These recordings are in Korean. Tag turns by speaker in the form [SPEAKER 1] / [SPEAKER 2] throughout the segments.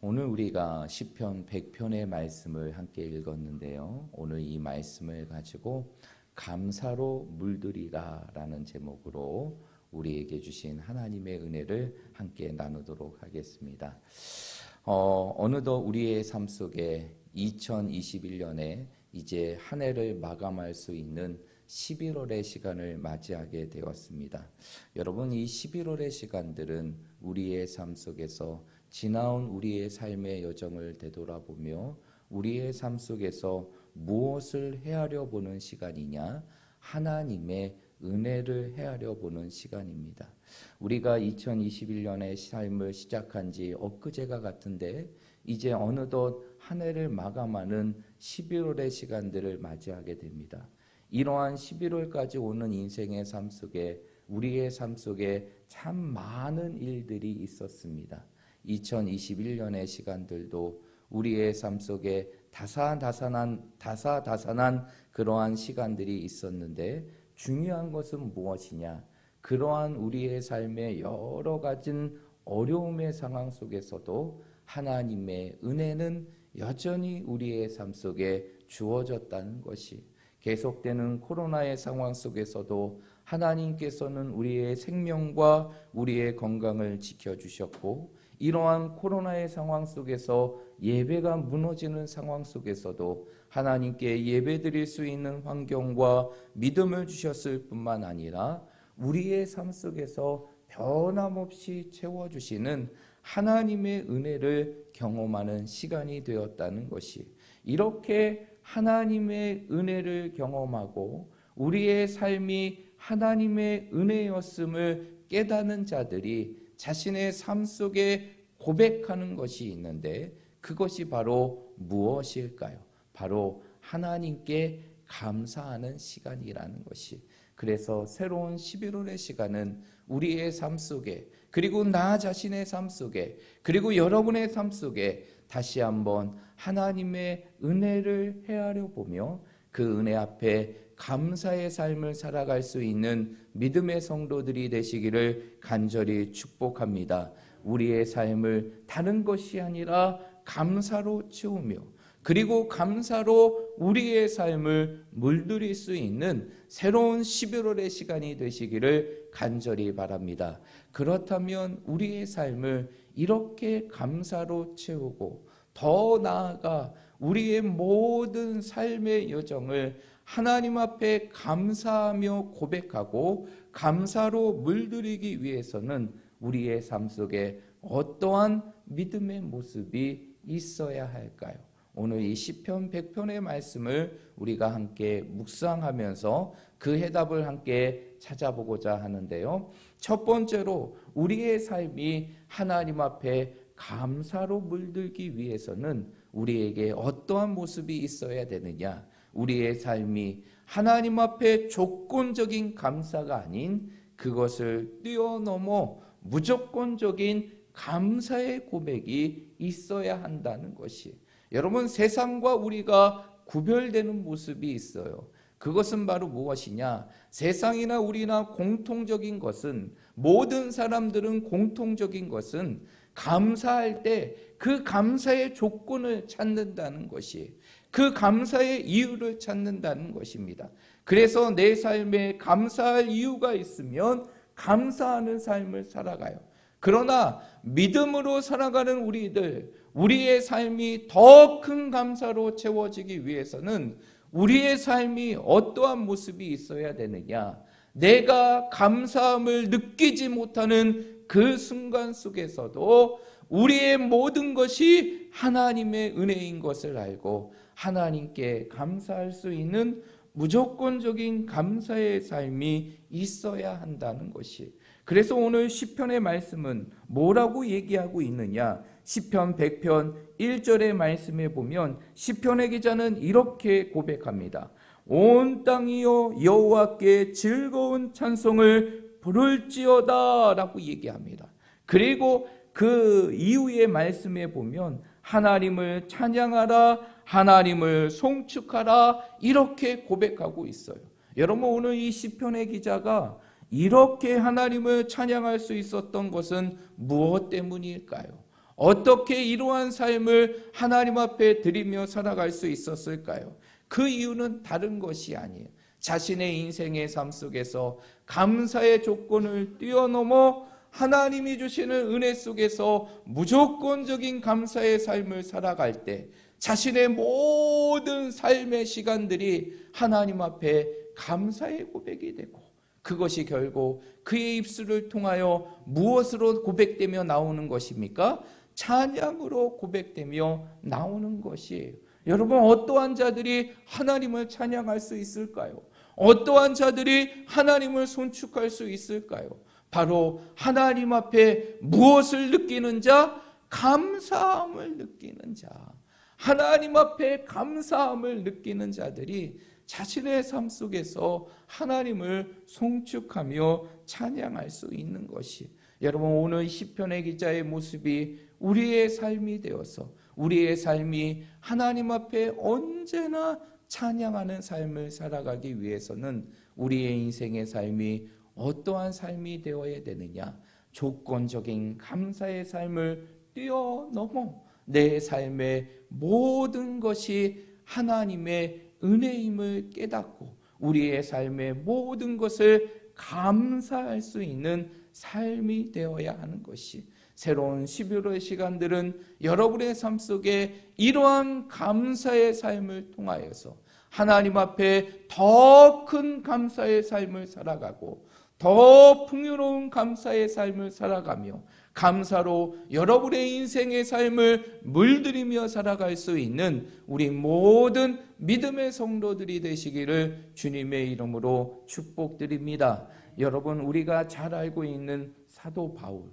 [SPEAKER 1] 오늘 우리가 시편 100편의 말씀을 함께 읽었는데요. 오늘 이 말씀을 가지고 감사로 물들이라 라는 제목으로 우리에게 주신 하나님의 은혜를 함께 나누도록 하겠습니다. 어느덧 우리의 삶 속에 2021년에 이제 한 해를 마감할 수 있는 11월의 시간을 맞이하게 되었습니다. 여러분, 이 11월의 시간들은 우리의 삶 속에서 지나온 우리의 삶의 여정을 되돌아보며 우리의 삶 속에서 무엇을 헤아려 보는 시간이냐? 하나님의 은혜를 헤아려 보는 시간입니다. 우리가 2021년의 삶을 시작한 지 엊그제가 같은데 이제 어느덧 한 해를 마감하는 11월의 시간들을 맞이하게 됩니다. 이러한 11월까지 오는 인생의 삶 속에 우리의 삶 속에 참 많은 일들이 있었습니다. 2021년의 시간들도 우리의 삶 속에 다사다난한 그러한 시간들이 있었는데 중요한 것은 무엇이냐? 그러한 우리의 삶의 여러 가지 어려움의 상황 속에서도 하나님의 은혜는 여전히 우리의 삶 속에 주어졌다는 것이, 계속되는 코로나의 상황 속에서도 하나님께서는 우리의 생명과 우리의 건강을 지켜주셨고, 이러한 코로나의 상황 속에서 예배가 무너지는 상황 속에서도 하나님께 예배드릴 수 있는 환경과 믿음을 주셨을 뿐만 아니라 우리의 삶 속에서 변함없이 채워주시는 하나님의 은혜를 경험하는 시간이 되었다는 것이, 이렇게 하나님의 은혜를 경험하고 우리의 삶이 하나님의 은혜였음을 깨닫는 자들이 자신의 삶 속에 고백하는 것이 있는데, 그것이 바로 무엇일까요? 바로 하나님께 감사하는 시간이라는 것이. 그래서 새로운 11월의 시간은 우리의 삶 속에, 그리고 나 자신의 삶 속에, 그리고 여러분의 삶 속에 다시 한번 하나님의 은혜를 헤아려 보며 그 은혜 앞에 감사의 삶을 살아갈 수 있는 믿음의 성도들이 되시기를 간절히 축복합니다. 우리의 삶을 다른 것이 아니라 감사로 채우며, 그리고 감사로 우리의 삶을 물들일 수 있는 새로운 11월의 시간이 되시기를 간절히 바랍니다. 그렇다면 우리의 삶을 이렇게 감사로 채우고, 더 나아가 우리의 모든 삶의 여정을 하나님 앞에 감사하며 고백하고 감사로 물들이기 위해서는 우리의 삶 속에 어떠한 믿음의 모습이 있어야 할까요? 오늘 이 시편 100편의 말씀을 우리가 함께 묵상하면서 그 해답을 함께 찾아보고자 하는데요. 첫 번째로 우리의 삶이 하나님 앞에 감사로 물들기 위해서는 우리에게 어떠한 모습이 있어야 되느냐? 우리의 삶이 하나님 앞에 조건적인 감사가 아닌 그것을 뛰어넘어 무조건적인 감사의 고백이 있어야 한다는 것이, 여러분, 세상과 우리가 구별되는 모습이 있어요. 그것은 바로 무엇이냐? 세상이나 우리나 공통적인 것은, 모든 사람들은 공통적인 것은 감사할 때 그 감사의 조건을 찾는다는 것이, 그 감사의 이유를 찾는다는 것입니다. 그래서 내 삶에 감사할 이유가 있으면 감사하는 삶을 살아가요. 그러나 믿음으로 살아가는 우리의 삶이 더 큰 감사로 채워지기 위해서는 우리의 삶이 어떠한 모습이 있어야 되느냐? 내가 감사함을 느끼지 못하는 그 순간 속에서도 우리의 모든 것이 하나님의 은혜인 것을 알고 하나님께 감사할 수 있는 무조건적인 감사의 삶이 있어야 한다는 것이. 그래서 오늘 시편의 말씀은 뭐라고 얘기하고 있느냐? 시편 100편 1절의 말씀에 보면 시편의 기자는 이렇게 고백합니다. 온 땅이여 여호와께 즐거운 찬송을 부를지어다 라고 얘기합니다. 그리고 그 이후의 말씀에 보면 하나님을 찬양하라, 하나님을 송축하라, 이렇게 고백하고 있어요. 여러분, 오늘 이 시편의 기자가 이렇게 하나님을 찬양할 수 있었던 것은 무엇 때문일까요? 어떻게 이러한 삶을 하나님 앞에 드리며 살아갈 수 있었을까요? 그 이유는 다른 것이 아니에요. 자신의 인생의 삶 속에서 감사의 조건을 뛰어넘어 하나님이 주시는 은혜 속에서 무조건적인 감사의 삶을 살아갈 때 자신의 모든 삶의 시간들이 하나님 앞에 감사의 고백이 되고, 그것이 결국 그의 입술을 통하여 무엇으로 고백되며 나오는 것입니까? 찬양으로 고백되며 나오는 것이에요. 여러분, 어떠한 자들이 하나님을 찬양할 수 있을까요? 어떠한 자들이 하나님을 손축할 수 있을까요? 바로 하나님 앞에 무엇을 느끼는 자? 감사함을 느끼는 자. 하나님 앞에 감사함을 느끼는 자들이 자신의 삶 속에서 하나님을 송축하며 찬양할 수 있는 것이, 여러분, 오늘 시편의 기자의 모습이 우리의 삶이 되어서 우리의 삶이 하나님 앞에 언제나 찬양하는 삶을 살아가기 위해서는 우리의 인생의 삶이 어떠한 삶이 되어야 되느냐? 조건적인 감사의 삶을 뛰어넘어 내 삶의 모든 것이 하나님의 은혜임을 깨닫고 우리의 삶의 모든 것을 감사할 수 있는 삶이 되어야 하는 것이, 새로운 11월의 시간들은 여러분의 삶 속에 이러한 감사의 삶을 통하여서 하나님 앞에 더 큰 감사의 삶을 살아가고 더 풍요로운 감사의 삶을 살아가며 감사로 여러분의 인생의 삶을 물들이며 살아갈 수 있는 우리 모든 믿음의 성도들이 되시기를 주님의 이름으로 축복드립니다. 여러분, 우리가 잘 알고 있는 사도 바울,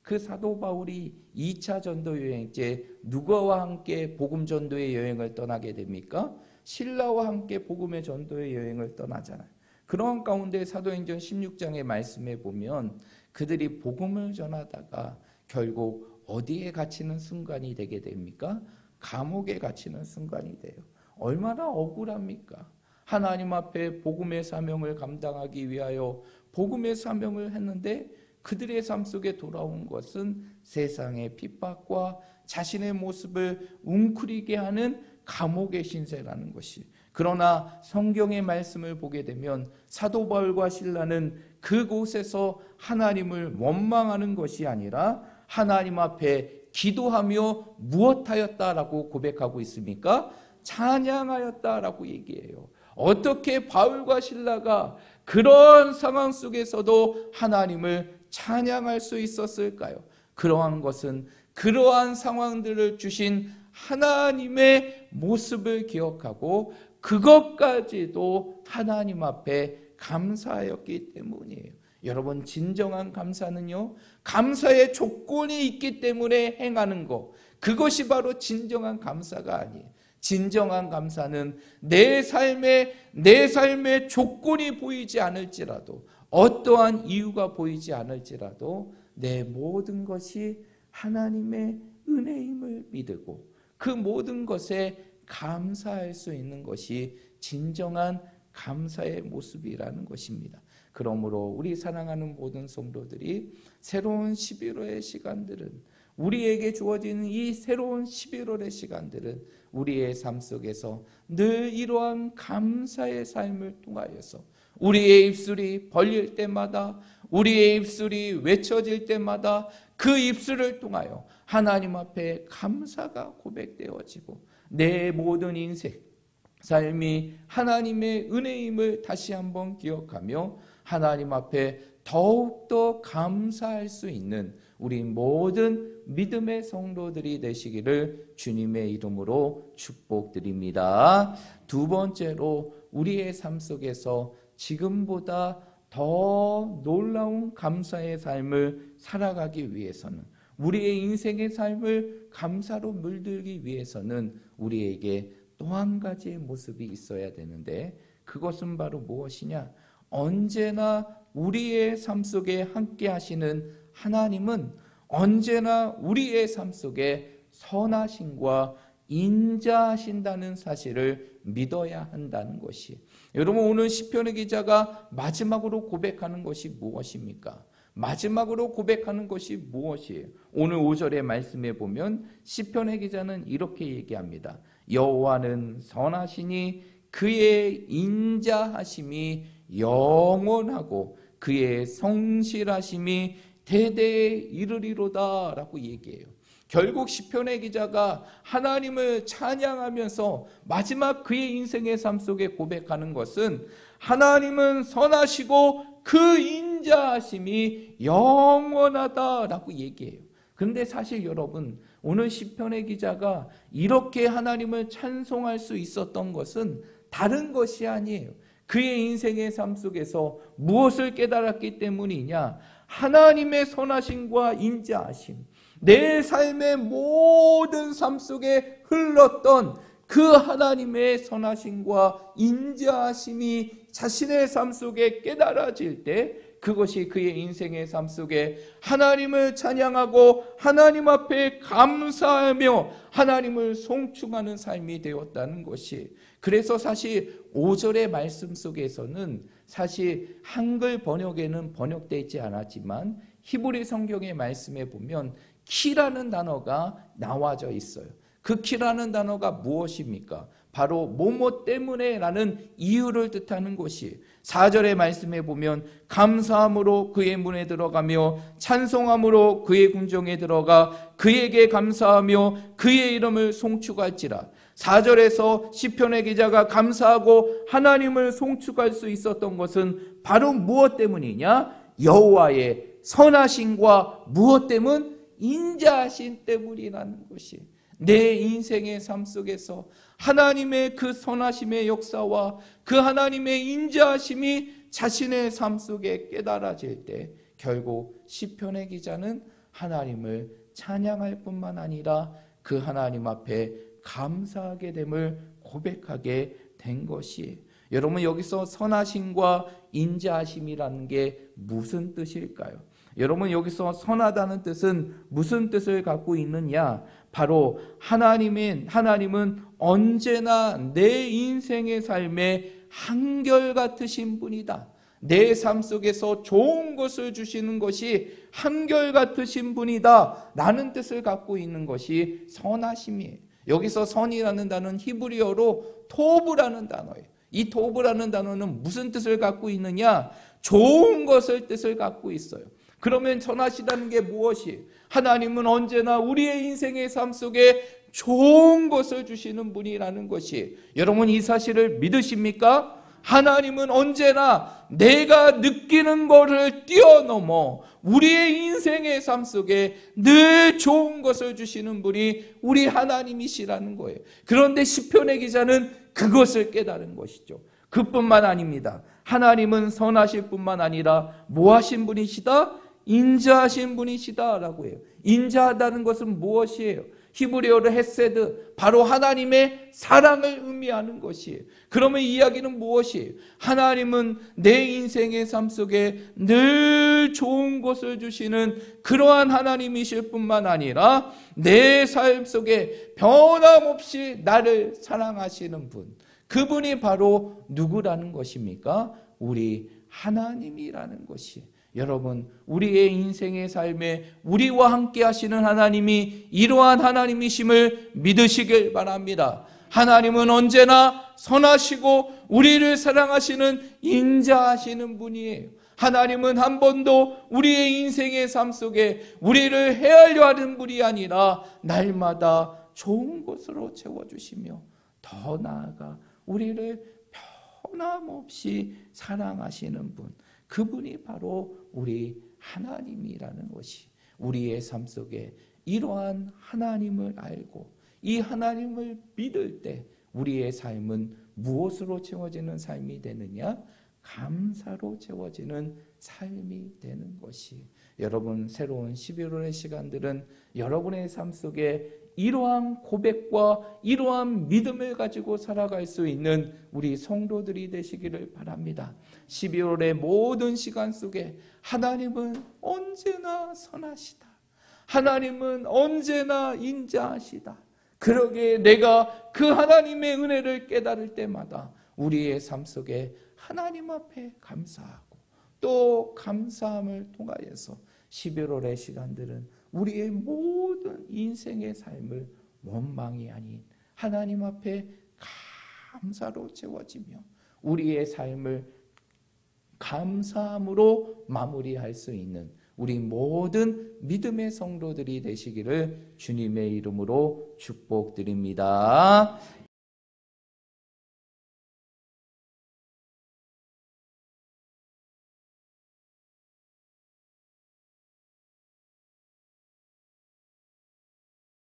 [SPEAKER 1] 그 사도 바울이 2차 전도 여행 때 누구와 함께 복음 전도의 여행을 떠나게 됩니까? 신라와 함께 복음의 전도의 여행을 떠나잖아요. 그런 가운데 사도행전 16장의 말씀에 보면 그들이 복음을 전하다가 결국 어디에 갇히는 순간이 되게 됩니까? 감옥에 갇히는 순간이 돼요. 얼마나 억울합니까? 하나님 앞에 복음의 사명을 감당하기 위하여 복음의 사명을 했는데 그들의 삶 속에 돌아온 것은 세상의 핍박과 자신의 모습을 웅크리게 하는 감옥의 신세라는 것이. 그러나 성경의 말씀을 보게 되면 사도 바울과 실라는 그곳에서 하나님을 원망하는 것이 아니라 하나님 앞에 기도하며 무엇하였다라고 고백하고 있습니까? 찬양하였다라고 얘기해요. 어떻게 바울과 실라가 그런 상황 속에서도 하나님을 찬양할 수 있었을까요? 그러한 것은 그러한 상황들을 주신 하나님의 모습을 기억하고 그것까지도 하나님 앞에 감사하였기 때문이에요. 여러분, 진정한 감사는요, 감사의 조건이 있기 때문에 행하는 것, 그것이 바로 진정한 감사가 아니에요. 진정한 감사는 내 삶의 조건이 보이지 않을지라도, 어떠한 이유가 보이지 않을지라도 내 모든 것이 하나님의 은혜임을 믿고 그 모든 것에 감사할 수 있는 것이 진정한 감사의 모습이라는 것입니다. 그러므로 우리 사랑하는 모든 성도들이 새로운 11월의 시간들은, 우리에게 주어지는 이 새로운 11월의 시간들은 우리의 삶 속에서 늘 이러한 감사의 삶을 통하여서 우리의 입술이 벌릴 때마다, 우리의 입술이 외쳐질 때마다 그 입술을 통하여 하나님 앞에 감사가 고백되어지고 내 모든 인생 삶이 하나님의 은혜임을 다시 한번 기억하며 하나님 앞에 더욱더 감사할 수 있는 우리 모든 믿음의 성도들이 되시기를 주님의 이름으로 축복드립니다. 두 번째로, 우리의 삶 속에서 지금보다 더 놀라운 감사의 삶을 살아가기 위해서는, 우리의 인생의 삶을 감사로 물들기 위해서는 우리에게 또 한 가지의 모습이 있어야 되는데, 그것은 바로 무엇이냐? 언제나 우리의 삶 속에 함께 하시는 하나님은 언제나 우리의 삶 속에 선하심과 인자하신다는 사실을 믿어야 한다는 것이. 여러분, 오늘 시편의 기자가 마지막으로 고백하는 것이 무엇입니까? 마지막으로 고백하는 것이 무엇이에요? 오늘 5절의 말씀에 보면 시편의 기자는 이렇게 얘기합니다. 여호와는 선하시니 그의 인자하심이 영원하고 그의 성실하심이 대대에 이르리로다 라고 얘기해요. 결국 시편의 기자가 하나님을 찬양하면서 마지막 그의 인생의 삶 속에 고백하는 것은 하나님은 선하시고 그 인자하심이 영원하다라고 얘기해요. 그런데 사실 여러분, 오늘 시편의 기자가 이렇게 하나님을 찬송할 수 있었던 것은 다른 것이 아니에요. 그의 인생의 삶 속에서 무엇을 깨달았기 때문이냐? 하나님의 선하심과 인자하심, 내 삶의 모든 삶 속에 흘렀던 그 하나님의 선하심과 인자하심이 자신의 삶 속에 깨달아질 때 그것이 그의 인생의 삶 속에 하나님을 찬양하고 하나님 앞에 감사하며 하나님을 송축하는 삶이 되었다는 것이, 그래서 사실 5절의 말씀 속에서는 사실 한글 번역에는 번역되지 않았지만 히브리 성경의 말씀에 보면 키라는 단어가 나와져 있어요. 그 키라는 단어가 무엇입니까? 바로 뭐뭐 때문에 라는 이유를 뜻하는 것이, 4절의 말씀에 보면 감사함으로 그의 문에 들어가며 찬송함으로 그의 궁정에 들어가 그에게 감사하며 그의 이름을 송축할지라. 4절에서 시편의 기자가 감사하고 하나님을 송축할 수 있었던 것은 바로 무엇 때문이냐? 여호와의 선하심과 무엇 때문? 인자하심 때문이라는 것이, 내 인생의 삶 속에서 하나님의 그 선하심의 역사와 그 하나님의 인자하심이 자신의 삶 속에 깨달아질 때 결국 시편의 기자는 하나님을 찬양할 뿐만 아니라 그 하나님 앞에 감사하게 됨을 고백하게 된 것이, 여러분 여기서 선하심과 인자하심이라는 게 무슨 뜻일까요? 여러분 여기서 선하다는 뜻은 무슨 뜻을 갖고 있느냐? 바로 하나님은 언제나 내 인생의 삶에 한결같으신 분이다. 내 삶 속에서 좋은 것을 주시는 것이 한결같으신 분이다 라는 뜻을 갖고 있는 것이 선하심이에요. 여기서 선이라는 단어는 히브리어로 토브라는 단어예요. 이 토브라는 단어는 무슨 뜻을 갖고 있느냐? 좋은 것을 뜻을 갖고 있어요. 그러면 선하시다는 게 무엇이에요? 하나님은 언제나 우리의 인생의 삶 속에 좋은 것을 주시는 분이라는 것이, 여러분 이 사실을 믿으십니까? 하나님은 언제나 내가 느끼는 것을 뛰어넘어 우리의 인생의 삶 속에 늘 좋은 것을 주시는 분이 우리 하나님이시라는 거예요. 그런데 시편의 기자는 그것을 깨달은 것이죠. 그뿐만 아닙니다. 하나님은 선하실 뿐만 아니라 뭐 하신 분이시다? 인자하신 분이시다라고 해요. 인자하다는 것은 무엇이에요? 히브리어로 헤세드, 바로 하나님의 사랑을 의미하는 것이에요. 그러면 이 이야기는 무엇이에요? 하나님은 내 인생의 삶 속에 늘 좋은 것을 주시는 그러한 하나님이실 뿐만 아니라 내 삶 속에 변함없이 나를 사랑하시는 분, 그분이 바로 누구라는 것입니까? 우리 하나님이라는 것이에요. 여러분, 우리의 인생의 삶에 우리와 함께 하시는 하나님이 이러한 하나님이심을 믿으시길 바랍니다. 하나님은 언제나 선하시고 우리를 사랑하시는 인자하시는 분이에요. 하나님은 한 번도 우리의 인생의 삶 속에 우리를 헤아려 하는 분이 아니라 날마다 좋은 것으로 채워주시며 더 나아가 우리를 변함없이 사랑하시는 분, 그분이 바로 우리 하나님이라는 것이, 우리의 삶 속에 이러한 하나님을 알고 이 하나님을 믿을 때 우리의 삶은 무엇으로 채워지는 삶이 되느냐? 감사로 채워지는 삶이 되는 것이, 여러분 새로운 11월의 시간들은 여러분의 삶 속에 이러한 고백과 이러한 믿음을 가지고 살아갈 수 있는 우리 성도들이 되시기를 바랍니다. 12월의 모든 시간 속에 하나님은 언제나 선하시다. 하나님은 언제나 인자하시다. 그러기에 내가 그 하나님의 은혜를 깨달을 때마다 우리의 삶 속에 하나님 앞에 감사하고 또 감사함을 통하여서 11월의 시간들은 우리의 모든 인생의 삶을 원망이 아닌 하나님 앞에 감사로 채워지며 우리의 삶을 감사함으로 마무리할 수 있는 우리 모든 믿음의 성도들이 되시기를 주님의 이름으로 축복드립니다.